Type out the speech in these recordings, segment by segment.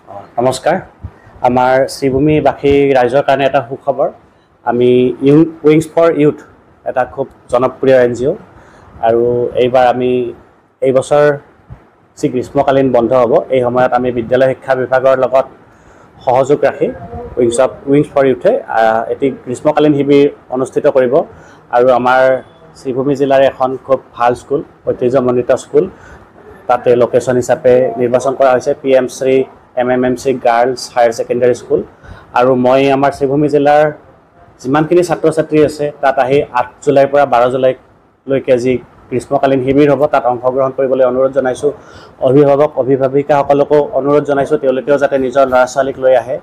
নমস্কাৰ। আমাৰ শ্ৰীভূমিবাসী ৰাইজৰ কাৰণে এটা সুখবৰ। আমি উইংছ ফৰ ইউথ এটা খুব জনপ্ৰিয় NGO আৰু এইবাৰ আমি এই বছৰ যি গ্ৰীষ্মকালীন বন্ধ হ'ব, এই সময়ত আমি বিদ্যালয় শিক্ষা বিভাগৰ লগত সহযোগ ৰাখি উইংছ ফৰ ইউথে এটি গ্ৰীষ্মকালীন শিবিৰ অনুষ্ঠিত কৰিব। আৰু আমাৰ শ্ৰীভূমি জিলাৰ এখন খুব ভাল স্কুল, ঐতিহ্যমণ্ডিত স্কুল, তাতে লোকেশ্যন হিচাপে নিৰ্বাচন কৰা হৈছে PMশ্ৰী MMMC girls higher secondary school. আৰু মই আমাৰ শ্ৰীভূমি জিলাৰ যিমানখিনি ছাত্ৰ ছাত্ৰী আছে তাত আহি 8 জুলাইৰ পৰা 12 জুলাইলৈকে যি গ্ৰীষ্মকালীন শিবিৰ হ'ব তাত অংশগ্ৰহণ কৰিবলৈ অনুৰোধ জনাইছোঁ। অভিভাৱক অভিভাৱিকাসকলকো অনুৰোধ জনাইছোঁ তেওঁলোকেও যাতে নিজৰ ল'ৰা ছোৱালীক লৈ আহে।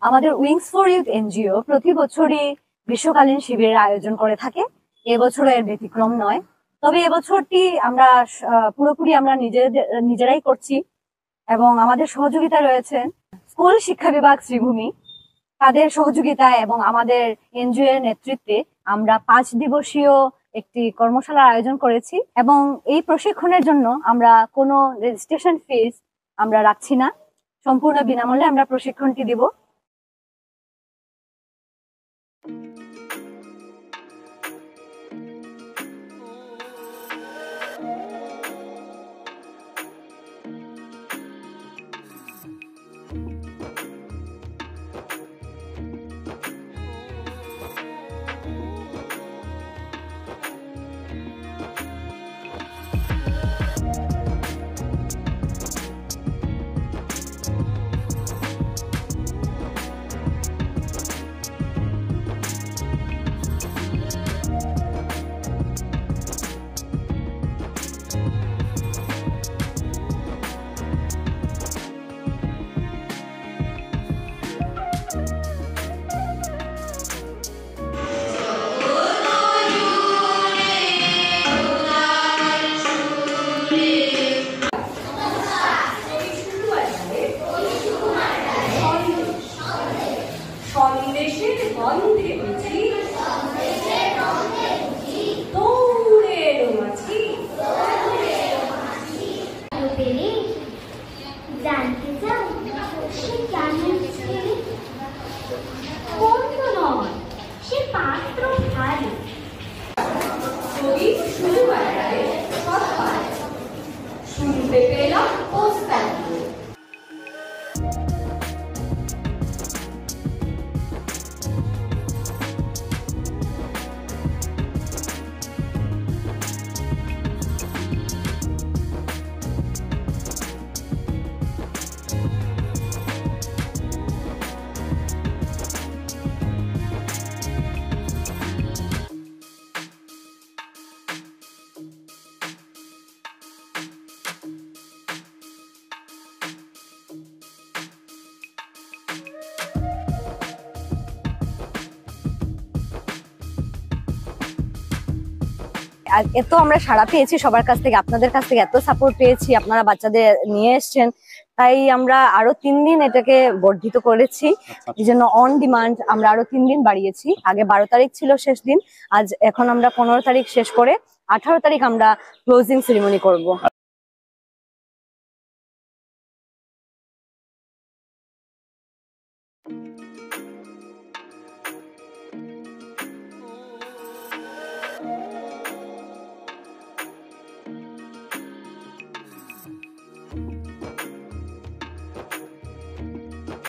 আমাদের উইংস ফর ইউথ NGO প্রতি বছরই গ্রীষ্মকালীন শিবিরের আয়োজন করে থাকে। এবছর এর ব্যতিক্রম নয়। তবে এবছরটি আমরা পুরোপুরি আমরা নিজেরাই করছি এবং আমাদের সহযোগিতা রয়েছে স্কুল শিক্ষা বিভাগ শ্রীভূমি, তাদের সহযোগিতায় এবং আমাদের NGO এর নেতৃত্বে আমরা 5 দিবসীয় একটি কর্মশালার আয়োজন করেছি এবং এই প্রশিক্ষণের জন্য আমরা কোনো রেজিস্ট্রেশন ফিস আমরা রাখছি না, সম্পূর্ণ বিনামূল্যে আমরা প্রশিক্ষণটি দিব। সন্দেশের গন্ধে বুঝি দৌড়ের মাছি পেলে জানতে চাও সে কেমন ছেলে? বন্ধ নয়, সে পাত্র ভারী। ছবি শুরু বাড়ায় সৎপায় শুনতে পেলাম পোস্তায়। এত আমরা সাড়া পেয়েছি সবার কাছ থেকে, আপনাদের কাছ থেকে এত সাপোর্ট পেয়েছি, আপনারা বাচ্চাদের নিয়ে এসছেন, তাই আমরা আরো 3 দিন এটাকে বর্ধিত করেছি। এই জন্য অন ডিমান্ড আমরা আরো 3 দিন বাড়িয়েছি। আগে 12 তারিখ ছিল শেষ দিন, এখন আমরা 15 তারিখ শেষ করে 18 তারিখ আমরা ক্লোজিং সেরিমনি করব।